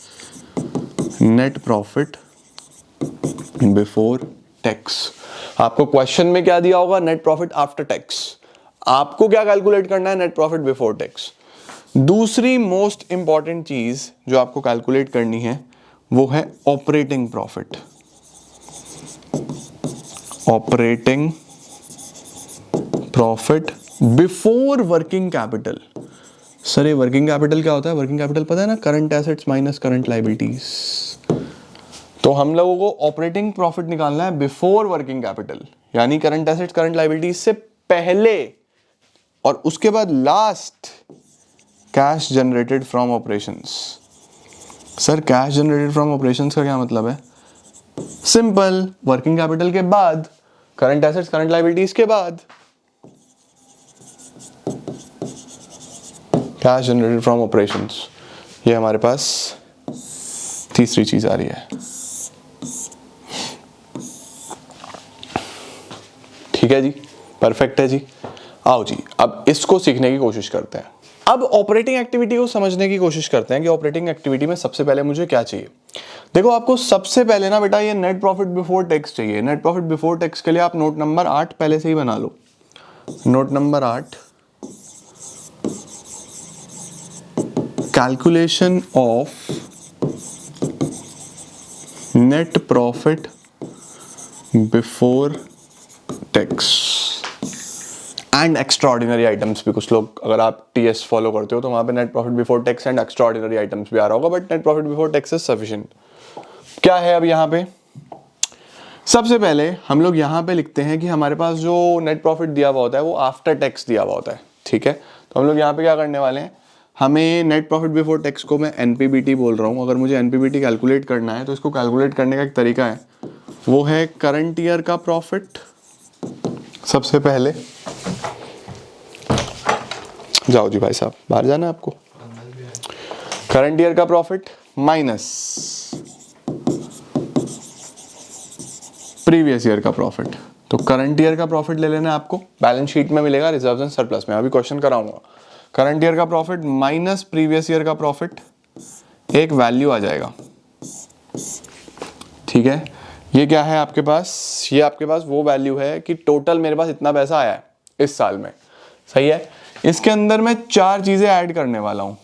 Net profit before tax. आपको क्वेश्चन में क्या दिया होगा? Net profit after tax. आपको क्या कैलकुलेट करना है? Net profit before tax. दूसरी मोस्ट इंपॉर्टेंट चीज जो आपको कैलकुलेट करनी है वो है operating profit. Operating profit before working capital. Sir ये वर्किंग कैपिटल क्या होता है? वर्किंग कैपिटल पता है ना, current assets minus current liabilities. तो हम लोगों को ऑपरेटिंग प्रॉफिट निकालना है बिफोर वर्किंग कैपिटल, यानी करंट एसेट्स करंट लायबिलिटीज से पहले, और उसके बाद last cash generated from operations. Sir cash generated from operations का क्या मतलब है? सिंपल, वर्किंग कैपिटल के बाद, करंट एसेट्स करंट लायबिलिटीज के बाद कैश जनरेटेड फ्रॉम ऑपरेशंस। ये हमारे पास तीसरी चीज आ रही है। ठीक है जी, परफेक्ट है जी। आओ जी, अब इसको सीखने की कोशिश करते हैं। अब ऑपरेटिंग एक्टिविटी को समझने की कोशिश करते हैं कि ऑपरेटिंग एक्टिविटी में सबसे पहले मुझे क्या चाहिए। देखो आपको सबसे पहले ना बेटा ये नेट प्रॉफिट बिफोर टैक्स चाहिए। नेट प्रॉफिट बिफोर टैक्स के लिए आप नोट नंबर 8 पहले से ही बना लो। Note number 8, calculation of net profit before tax and extraordinary items भी। कुछ लोग, अगर आप टीएस फॉलो करते हो तो वहां पे net profit before tax and extraordinary items भी आ रहा होगा, but net profit before tax is sufficient. क्या है अब यहाँ पे, सबसे पहले हम लोग यहाँ पे लिखते हैं कि हमारे पास जो नेट प्रॉफिट दिया हुआ होता है वो आफ्टर टैक्स दिया हुआ होता है, ठीक है। तो हम लोग यहाँ पे क्या करने वाले हैं, हमें नेट प्रॉफिट बिफोर टैक्स को मैं एनपीबीटी बोल रहा हूँ। अगर मुझे एनपीबीटी कैलकुलेट करना है तो इसको कैलकुलेट करने का एक तरीका है, वो है करंट ईयर का प्रॉफिट। सबसे पहले जाओ जी भाई साहब, बाहर जाना है आपको। करंट ईयर का प्रॉफिट माइनस प्रीवियस ईयर का प्रॉफिट। तो करंट ईयर का प्रॉफिट ले लेना है आपको, बैलेंस शीट में मिलेगा रिजर्व्स एंड सरप्लस में, अभी क्वेश्चन कराऊंगा। करंट ईयर का प्रॉफिट माइनस प्रीवियस ईयर का प्रॉफिट, एक वैल्यू आ जाएगा, ठीक है। ये क्या है आपके पास, ये आपके पास वो वैल्यू है कि टोटल मेरे पास इतना पैसा आया है इस साल में, सही है। इसके अंदर मैं 4 चीजें ऐड करने वाला हूं।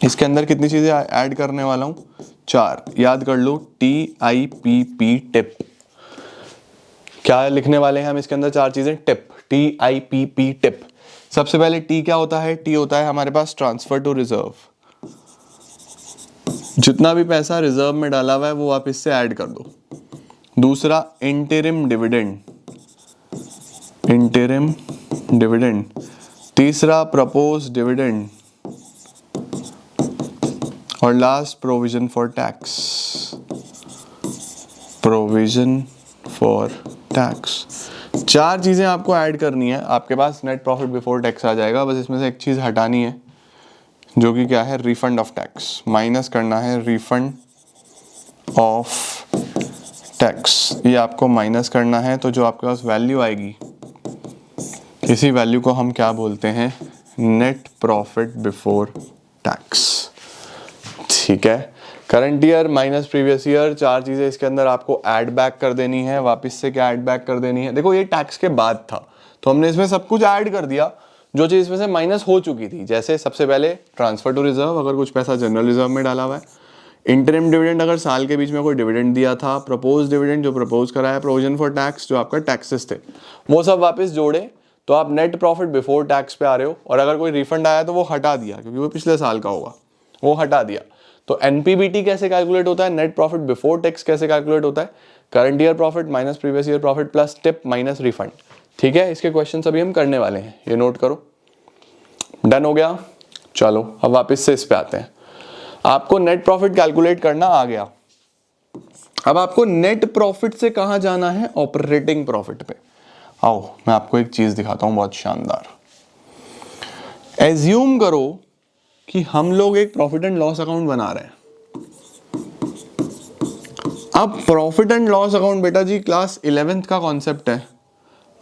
इसके अंदर कितनी चीजें ऐड करने वाला हूं, 4, याद कर लो, TIPP टिप। क्या लिखने वाले हैं हम इसके अंदर, 4 चीजें, टिप, TIPP टिप। सबसे पहले टी क्या होता है, टी होता है हमारे पास ट्रांसफर टू रिजर्व। जितना भी पैसा रिजर्व में डाला हुआ है वो आप इससे ऐड कर दो। दूसरा इंटरिम डिविडेंड, इंटरिम डिविडेंड। तीसरा प्रपोज डिविडेंड, और last provision for tax, provision for tax. 4 चीजें आपको ऐड करनी है, आपके पास नेट प्रॉफिट बिफोर टैक्स आ जाएगा। बस इसमें से एक चीज हटानी है, जो कि क्या है, रिफंड ऑफ टैक्स। माइनस करना है रिफंड ऑफ टैक्स, ये आपको माइनस करना है। तो जो आपके पास वैल्यू आएगी, इसी वैल्यू को हम क्या बोलते हैं, नेट प्रॉफिट बिफोर टैक्स, ठीक है। Current year minus previous year, 4 चीजें इसके अंदर आपको ऐड बैक कर देनी है। वापस से क्या ऐड बैक कर देनी है, देखो ये टैक्स के बाद था तो हमने इसमें सब कुछ ऐड कर दिया जो चीज इसमें से माइनस हो चुकी थी। जैसे सबसे पहले ट्रांसफर टू रिजर्व, अगर कुछ पैसा जनरल रिजर्व में डाला हुआ है। इंटरिम डिविडेंड, अगर साल के बीच में कोई डिविडेंड दिया था। प्रपोज डिविडेंड, जो प्रपोज कराया। प्रोविजन फॉर टैक्स, जो आपका टैक्सेस थे, वो सब वापस जोड़े तो आप नेट प्रॉफिट बिफोर टैक्स पे आ रहे हो। और अगर कोई रिफंड आया तो वो हटा दिया, क्योंकि वो पिछले साल का होगा, वो हटा दिया। तो एनपीबीटी कैसे कैलकुलेट होता है, नेट प्रॉफिट बिफोर टैक्स कैसे कैलकुलेट होता है, current year profit minus previous year profit plus tip minus refund, ठीक है। इसके क्वेश्चन अभी हम करने वाले हैं, ये नोट करो। डन हो गया, चलो अब वापस से इस पे आते हैं। आपको नेट प्रॉफिट कैलकुलेट करना आ गया। अब आपको नेट प्रॉफिट से कहां जाना है, ऑपरेटिंग प्रॉफिट पे। आओ मैं आपको एक चीज दिखाता हूं बहुत शानदार। एज्यूम करो कि हम लोग एक प्रॉफिट एंड लॉस अकाउंट बना रहे हैं। अब प्रॉफिट एंड लॉस अकाउंट बेटा जी क्लास 11th का कॉन्सेप्ट है।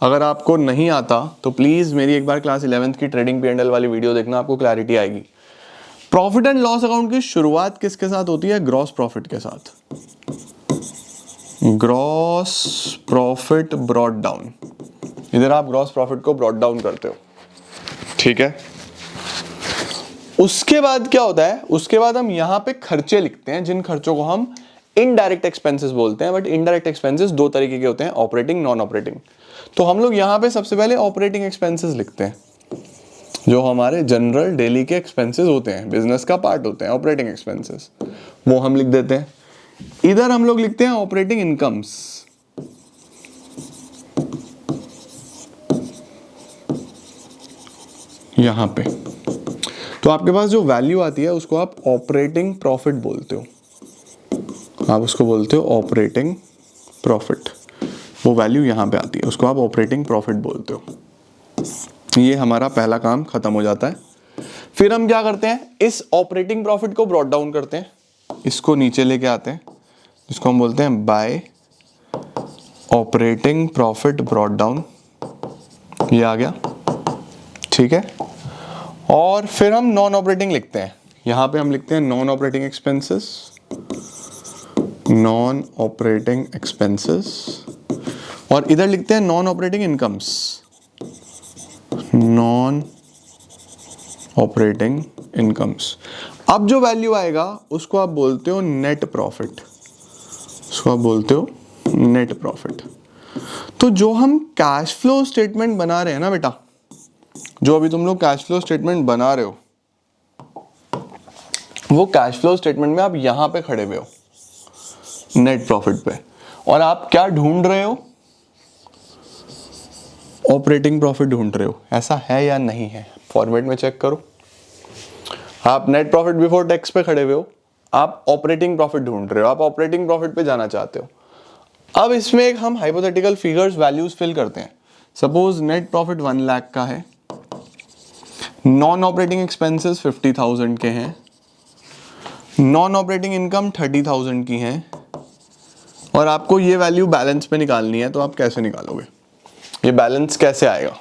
अगर आपको नहीं आता तो प्लीज मेरी एक बार क्लास 11th की ट्रेडिंग P&L वाली वीडियो देखना, आपको क्लैरिटी आएगी। प्रॉफिट एंड लॉस अकाउंट की शुरुआत किसके साथ होती है, ग्रॉस प्रॉफिट के साथ। ग्रॉस प्रॉफिट ब्रॉट डाउन, इधर आप ग्रॉस प्रॉफिट को ब्रॉट डाउन करते हो, ठीक है। उसके बाद क्या होता है, उसके बाद हम यहां पे खर्चे लिखते हैं, जिन खर्चों को हम इनडायरेक्ट एक्सपेंसेस बोलते हैं। बट इनडायरेक्ट एक्सपेंसेस 2 तरीके के होते हैं, ऑपरेटिंग, नॉन ऑपरेटिंग। तो हम लोग यहां पे सबसे पहले ऑपरेटिंग एक्सपेंसेस लिखते हैं, जो हमारे जनरल डेली के एक्सपेंसेस होते हैं, बिजनेस का पार्ट होते हैं ऑपरेटिंग एक्सपेंसेस, वो हम लिख देते हैं। इधर हम लोग लिखते हैं ऑपरेटिंग इनकम्स, यहां पे। तो आपके पास जो वैल्यू आती है उसको आप ऑपरेटिंग प्रॉफिट बोलते हो, आप उसको बोलते हो ऑपरेटिंग प्रॉफिट। वो वैल्यू यहां पे आती है, उसको आप ऑपरेटिंग प्रॉफिट बोलते हो। ये हमारा पहला काम खत्म हो जाता है। फिर हम क्या करते हैं, इस ऑपरेटिंग प्रॉफिट को ब्रॉट डाउन करते हैं, इसको नीचे लेके आते हैं, जिसको हम बोलते हैं bye operating profit brought down. ये आ गया, ठीक है। और फिर हम नॉन ऑपरेटिंग लिखते हैं, यहां पे हम लिखते हैं non operating expenses, non operating expenses, और इधर लिखते हैं non operating incomes, non operating incomes. अब जो वैल्यू आएगा उसको आप बोलते हो नेट प्रॉफिट, उसको आप बोलते हो नेट प्रॉफिट। तो जो हम कैश फ्लो स्टेटमेंट बना रहे हैं ना बेटा, जो अभी तुम लोग कैश फ्लो स्टेटमेंट बना रहे हो, वो कैश फ्लो स्टेटमेंट में आप यहां पे खड़े हुए हो नेट प्रॉफिट पे, और आप क्या ढूंढ रहे हो? ऑपरेटिंग प्रॉफिट ढूंढ रहे हो। ऐसा है या नहीं है? फॉर्मेट में चेक करो। आप नेट प्रॉफिट बिफोर टैक्स पे खड़े हुए हो, आप ऑपरेटिंग प्रॉफिट ढूंढ रहे हो, आप ऑपरेटिंग प्रॉफिट पे जाना चाहते हो। अब इसमें एक हम हाइपोथेटिकल फिगर्स वैल्यूज फिल करते हैं। सपोज नेट प्रॉफिट 1 लाख का है, नॉन ऑपरेटिंग एक्सपेंसेस 50,000 के हैं, नॉन ऑपरेटिंग इनकम 30,000 की है, और आपको ये वैल्यू बैलेंस पे निकालनी है। तो आप कैसे निकालोगे? ये बैलेंस कैसे आएगा?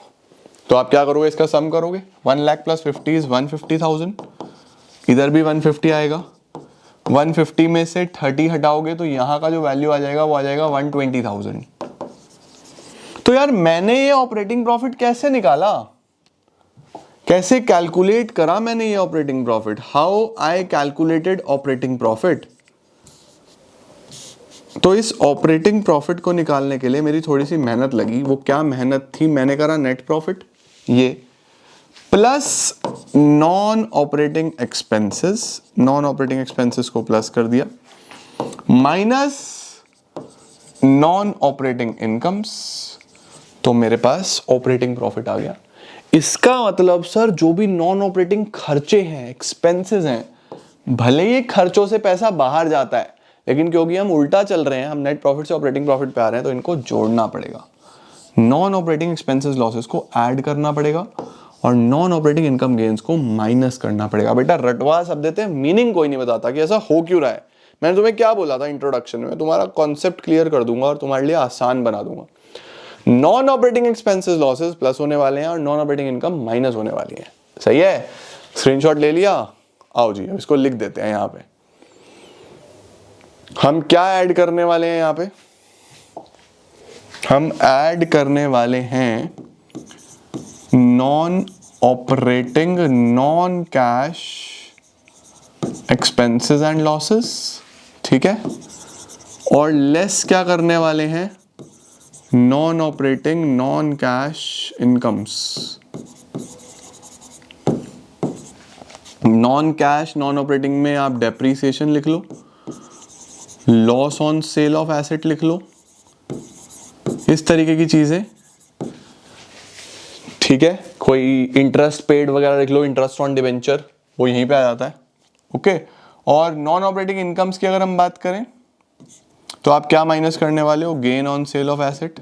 तो आप क्या करोगे? इसका सम करोगे। 1 लाख प्लस 50 इज 150,000, इधर भी 150 आएगा। 150 में से 30 हटाओगे तो यहां का जो वैल्यू आ जाएगा वो आ जाएगा 120,000। तो यार मैंने ये ऑपरेटिंग प्रॉफिट कैसे निकाला, कैसे कैलकुलेट करा मैंने ये operating profit? How I calculated operating profit? तो इस ऑपरेटिंग प्रॉफिट को निकालने के लिए मेरी थोड़ी सी मेहनत लगी। वो क्या मेहनत थी? मैंने करा नेट प्रॉफिट ये plus non operating expenses, non operating expenses को प्लस कर दिया, माइनस नॉन ऑपरेटिंग इनकम्स, तो मेरे पास ऑपरेटिंग प्रॉफिट आ गया। इसका मतलब सर जो भी नॉन ऑपरेटिंग खर्चे हैं, एक्सपेंसेस हैं, भले ही खर्चों से पैसा बाहर जाता है, लेकिन क्योंकि हम उल्टा चल रहे हैं, हम नेट प्रॉफिट से ऑपरेटिंग प्रॉफिट पे आ रहे हैं, तो इनको जोड़ना पड़ेगा। नॉन ऑपरेटिंग एक्सपेंसेस लॉसेस को ऐड करना पड़ेगा और नॉन ऑपरेटिंग इनकम गेन्स को माइनस करना पड़ेगा। बेटा रटवा सब देते हैं, मीनिंग कोई नहीं बताता कि ऐसा हो क्यों रहा है। मैंने तुम्हें क्या बोला था इंट्रोडक्शन में? तुम्हारा कॉन्सेप्ट क्लियर कर दूंगा और तुम्हारे लिए आसान बना दूंगा। Non operating expenses losses plus होने वाले हैं और नॉन ऑपरेटिंग इनकम माइनस होने वाली है। सही है? स्क्रीनशॉट ले लिया? आओ जी, इसको लिख देते हैं। यहां पे हम क्या ऐड करने वाले हैं? यहां पे हम ऐड करने वाले हैं non operating non cash expenses and losses, ठीक है, और लेस क्या करने वाले हैं? Non operating non cash incomes. Non cash non operating में आप डेप्रीसिएशन लिख लो, loss on sale of asset लिख लो, इस तरीके की चीजें, ठीक है। कोई इंटरेस्ट पेड वगैरह लिख लो, इंटरेस्ट ऑन डिवेंचर, वो यहीं पे आ जाता है। ओके। और नॉन ऑपरेटिंग इनकम्स की अगर हम बात करें तो आप क्या माइनस करने वाले हो? Gain on sale of asset,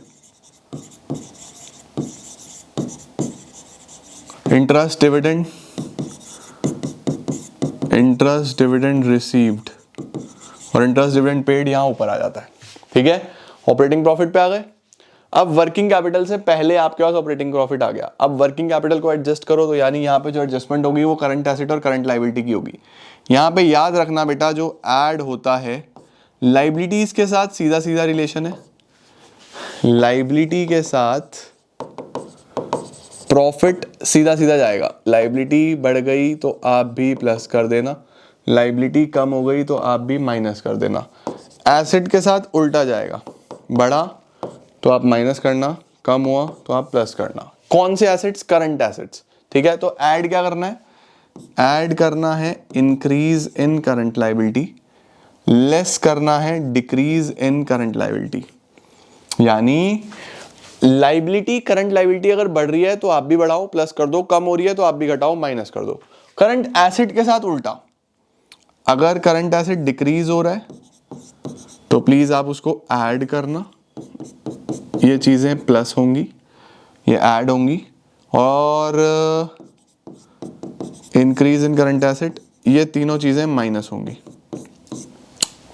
interest dividend, interest dividend received, और इंटरेस्ट डिविडेंड पेड यहां ऊपर आ जाता है। ठीक है, ऑपरेटिंग प्रॉफिट पे आ गए। अब वर्किंग कैपिटल से पहले आपके पास ऑपरेटिंग प्रॉफिट आ गया। अब वर्किंग कैपिटल को एडजस्ट करो, तो यानी यहाँ पे जो एडजस्टमेंट होगी वो करंट एसेट और करंट लायबिलिटी की होगी। यहाँ पे याद रखना बेटा, जो ऐड होता है लायबिलिटीज के साथ सीधा सीधा रिलेशन है। लायबिलिटी के साथ प्रॉफिट सीधा सीधा जाएगा। लायबिलिटी बढ़ गई तो आप भी प्लस कर देना, लायबिलिटी कम हो गई तो आप भी माइनस कर देना। एसेट के साथ उल्टा जाएगा, बढ़ा तो आप माइनस करना, कम हुआ तो आप प्लस करना। कौन से एसेट्स? Current assets. ठीक है, तो ऐड क्या करना है? ऐड करना है increase in current liability, less करना है डिक्रीज इन करंट लायबिलिटी। यानी लायबिलिटी, करंट लायबिलिटी अगर बढ़ रही है तो आप भी बढ़ाओ, प्लस कर दो, कम हो रही है तो आप भी घटाओ, माइनस कर दो। करंट एसेट के साथ उल्टा, अगर करंट एसेट डिक्रीज हो रहा है तो प्लीज आप उसको ऐड करना, ये चीजें प्लस होंगी, ये ऐड होंगी, और इंक्रीज इन करंट एसेट, ये तीनों चीजें माइनस होंगी।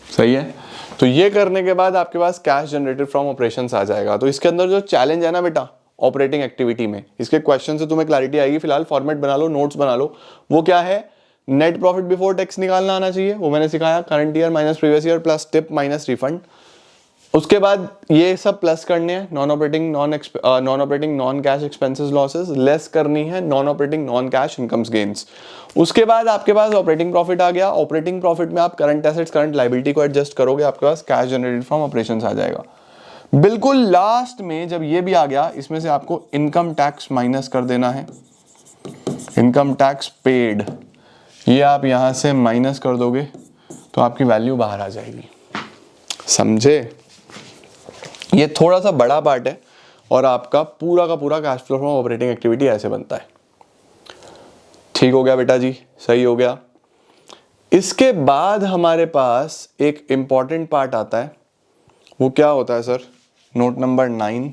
सही है? तो ये करने के बाद आपके पास कैश जनरेटेड फ्रॉम ऑपरेशंस आ जाएगा। तो इसके अंदर जो चैलेंज है ना बेटा ऑपरेटिंग एक्टिविटी में, इसके क्वेश्चन से तुम्हें क्लैरिटी आएगी। फिलहाल फॉर्मेट बना लो, नोट्स बना लो। वो क्या है? नेट प्रॉफिट बिफोर टैक्स निकालना आना चाहिए, वो मैंने सिखाया। Current year minus previous year plus tip minus refund. उसके बाद ये सब प्लस करने हैं non operating non cash expenses losses, less करनी है non operating non cash incomes gains. उसके बाद आपके पास ऑपरेटिंग प्रॉफिट आ गया। ऑपरेटिंग प्रॉफिट में आप करंट एसेट्स करंट लायबिलिटी को एडजस्ट करोगे, आपके पास कैश जनरेटेड फ्रॉम ऑपरेशंस आ जाएगा। बिल्कुल लास्ट में जब ये भी आ गया, इसमें से आपको इनकम टैक्स माइनस कर देना है, इनकम टैक्स पेड, ये आप यहां से माइनस कर दोगे तो आपकी वैल्यू बाहर आ जाएगी। समझे? ये थोड़ा सा बड़ा पार्ट है और आपका पूरा का पूरा cash flow from operating activity ऐसे बनता है। ठीक हो गया बेटा जी, सही हो गया। इसके बाद हमारे पास एक इंपॉर्टेंट पार्ट आता है, वो क्या होता है सर? नोट नंबर 9,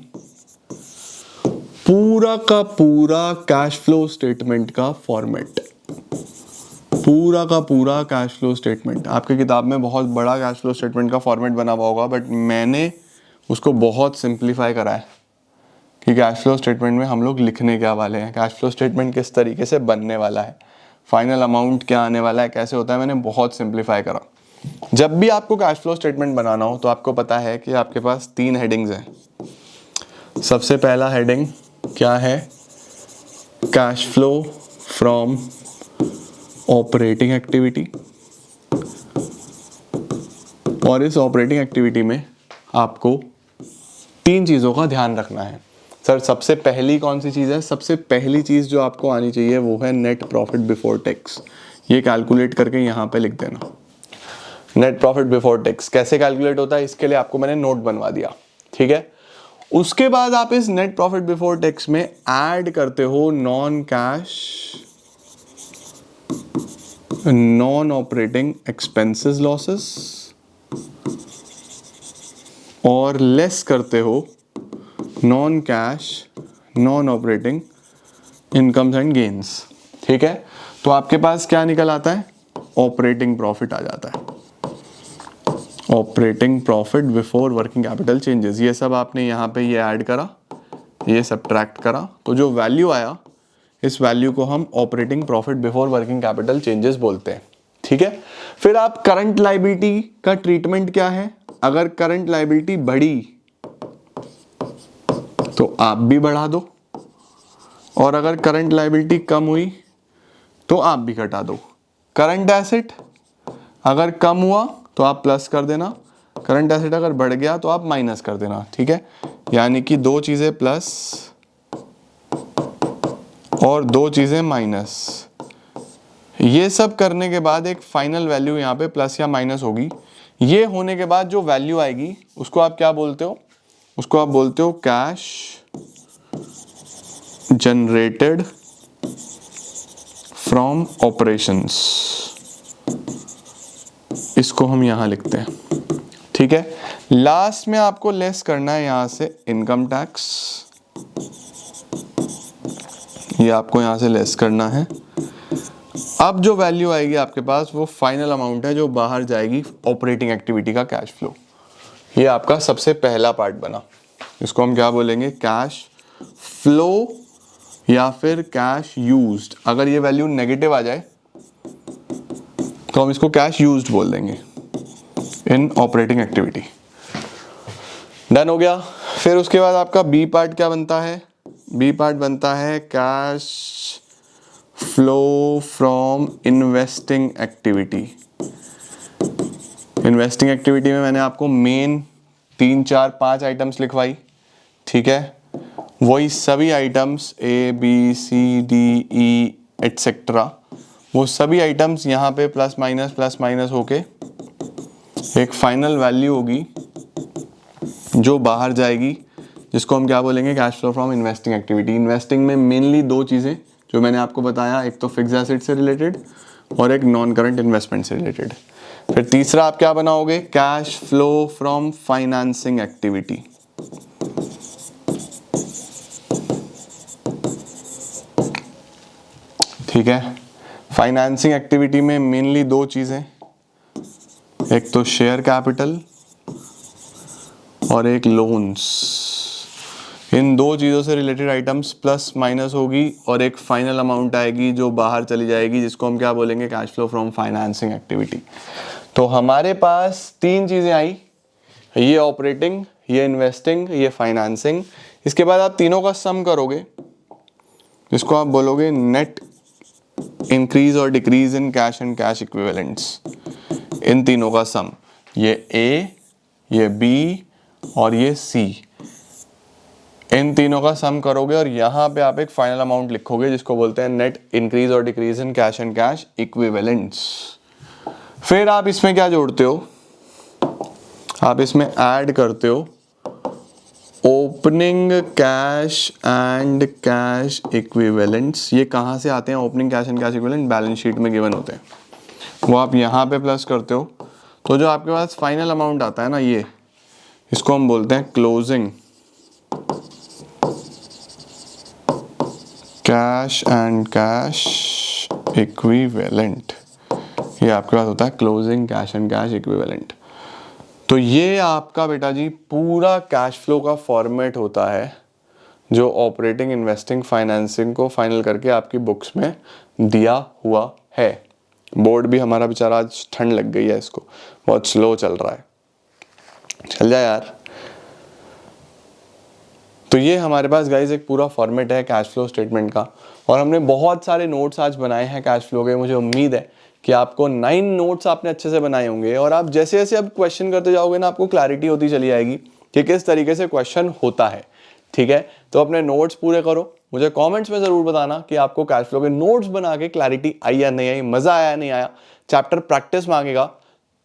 पूरा का पूरा कैश फ्लो स्टेटमेंट का फॉर्मेट। पूरा का पूरा कैश फ्लो स्टेटमेंट आपके किताब में बहुत बड़ा कैश फ्लो स्टेटमेंट का फॉर्मेट बना हुआ होगा, बट मैंने उसको बहुत सिंप्लीफाई करा है कि कैश फ्लो स्टेटमेंट में हम लोग लिखने क्या वाले हैं, कैश फ्लो स्टेटमेंट किस तरीके से बनने वाला है, फाइनल अमाउंट क्या आने वाला है, कैसे होता है, मैंने बहुत सिंप्लीफाई करा। जब भी आपको कैश फ्लो स्टेटमेंट बनाना हो तो आपको पता है कि आपके पास 3 हेडिंग्स हैं। सबसे पहला हेडिंग क्या है? Cash flow from operating activity. और इस ऑपरेटिंग एक्टिविटी में आपको 3 चीज़ों का ध्यान रखना है। सर सबसे पहली कौन सी चीज़ है? सबसे पहली चीज़ जो आपको आनी चाहिए वो है नेट प्रॉफिट बिफोर टैक्स। ये कैलकुलेट करके यहाँ पे लिख देना। नेट प्रॉफिट बिफोर टैक्स कैसे कैलकुलेट होता है, इसके लिए आपको मैंने नोट बनवा दिया, ठीक है। उसके बाद आप इस नेट प्रॉफिट बिफोर टैक्स में ऐड करते हो non cash, non operating expenses losses, और लेस करते हो non cash, non operating incomes and gains, ठीक है। तो आपके पास क्या निकल आता है? ऑपरेटिंग प्रॉफिट आ जाता है, operating profit before working capital changes. ये सब आपने यहाँ पे ये ऐड करा, ये सब्ट्रैक्ट करा, तो जो वैल्यू आया इस वैल्यू को हम operating profit before working capital changes बोलते हैं, ठीक है। फिर आप करंट लायबिलिटी का ट्रीटमेंट क्या है? अगर करंट लायबिलिटी बढ़ी तो आप भी बढ़ा दो, और अगर करंट लायबिलिटी कम हुई तो आप भी घटा दो। करंट एसेट अगर कम हुआ तो आप प्लस कर देना, करंट एसेट अगर बढ़ गया तो आप माइनस कर देना, ठीक है। यानी कि 2 चीजें प्लस और 2 चीजें माइनस। ये सब करने के बाद एक फाइनल वैल्यू यहाँ पे प्लस या माइनस होगी। ये होने के बाद जो वैल्यू आएगी उसको आप क्या बोलते हो? उसको आप बोलते हो कैश जनरेटेड फ्रॉम ऑपरेशंस। इसको हम यहां लिखते हैं, ठीक है। लास्ट में आपको लेस करना है यहां से इनकम टैक्स, ये आपको यहां से लेस करना है। अब जो वैल्यू आएगी आपके पास वो फाइनल अमाउंट है जो बाहर जाएगी ऑपरेटिंग एक्टिविटी का कैश फ्लो। ये आपका सबसे पहला पार्ट बना, इसको हम क्या बोलेंगे? कैश फ्लो या फिर कैश यूज्ड। अगर ये वैल्यू नेगेटिव आ जाए तो हम इसको कैश यूज्ड बोल देंगे इन ऑपरेटिंग एक्टिविटी। डन हो गया। फिर उसके बाद आपका बी पार्ट क्या बनता है? बी पार्ट बनता है cash flow from investing activity. Investing activity में मैंने आपको मेन 3 4 5 आइटम्स लिखवाई, ठीक है। वही सभी items A B C D E etcetera, वो सभी आइटम्स यहाँ पे प्लस माइनस होके एक फाइनल वैल्यू होगी जो बाहर जाएगी, जिसको हम क्या बोलेंगे? Cash flow from investing activity. Investing में मेनली 2 चीज़ें जो मैंने आपको बताया, एक तो फिक्स एसेट से रिलेटेड और एक नॉन करंट इन्वेस्टमेंट से रिलेटेड। फिर तीसरा आप क्या बनाओगे? Cash flow from financing activity. ठीक है, फाइनेंसिंग एक्टिविटी में मेनली 2 चीजें, एक तो शेयर कैपिटल और एक लोन्स। इन 2 चीज़ों से रिलेटेड आइटम्स प्लस माइनस होगी और एक फाइनल अमाउंट आएगी जो बाहर चली जाएगी, जिसको हम क्या बोलेंगे? Cash flow from financing activity. तो हमारे पास 3 चीज़ें आई, ये ऑपरेटिंग, ये इन्वेस्टिंग, ये फाइनेंसिंग। इसके बाद आप तीनों का सम करोगे, जिसको आप बोलोगे नेट इंक्रीज और decrease in cash and cash equivalents. इन तीनों का सम, ये A, ये B और ये C, इन तीनों का सम करोगे और यहाँ पे आप एक फाइनल अमाउंट लिखोगे जिसको बोलते हैं नेट इंक्रीज और decrease in cash and cash equivalents. फिर आप इसमें क्या जोड़ते हो, आप इसमें ऐड करते हो opening cash and cash equivalents. ये कहाँ से आते हैं opening cash and cash equivalent? Balance sheet में गिवन होते हैं, वो आप यहाँ पे प्लस करते हो। तो जो आपके पास फाइनल अमाउंट आता है ना, ये इसको हम बोलते हैं closing cash and cash equivalent. ये आपके पास होता है closing cash and cash equivalent. तो ये आपका बेटा जी पूरा कैश फ्लो का फॉर्मेट होता है जो ऑपरेटिंग, इन्वेस्टिंग, फाइनेंसिंग को फाइनल करके आपकी बुक्स में दिया हुआ है। बोर्ड भी हमारा बेचारा आज ठंड लग गई है, इसको बहुत स्लो चल रहा है, चल जाए यार। तो ये हमारे पास गाइज एक पूरा फॉर्मेट है कैश फ्लो स्टेटमेंट का, और हमने बहुत सारे नोट्स आज बनाए हैं कैश फ्लो के। मुझे उम्मीद है कि आपको 9 नोट्स आपने अच्छे से बनाए होंगे, और आप जैसे जैसे अब क्वेश्चन करते जाओगे ना, आपको क्लैरिटी होती चली जाएगी कि किस तरीके से क्वेश्चन होता है। ठीक है, तो अपने नोट्स पूरे करो, मुझे कमेंट्स में जरूर बताना कि आपको कैश फ्लो के नोट्स बना के क्लैरिटी आई या नहीं आई, मजा आया या नहीं आया। चैप्टर प्रैक्टिस मांगेगा,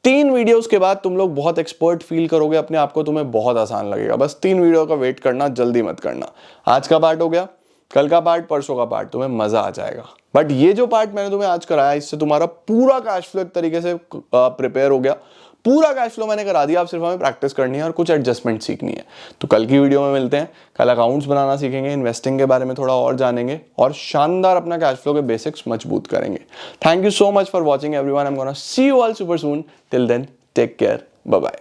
3 वीडियोस के बाद तुम लोग बहुत एक्सपर्ट फील करोगे अपने आप को, तुम्हें बहुत आसान लगेगा। बस 3 वीडियो का वेट करना, जल्दी मत करना। आज का पार्ट हो गया, कल का पार्ट, परसों का पार्ट, तुम्हें मजा आ जाएगा। बट ये जो पार्ट मैंने तुम्हें आज कराया, इससे तुम्हारा पूरा कैश फ्लो एक तरीके से प्रिपेयर हो गया। पूरा कैश फ्लो मैंने करा दिया, अब सिर्फ हमें प्रैक्टिस करनी है और कुछ एडजस्टमेंट सीखनी है। तो कल की वीडियो में मिलते हैं, कल अकाउंट्स बनाना सीखेंगे, इन्वेस्टिंग के बारे में थोड़ा और जानेंगे, और शानदार अपना कैश फ्लो के बेसिक्स मजबूत करेंगे। Thank you so much for watching everyone, I am gonna see you all super soon. Till then take care, bye bye.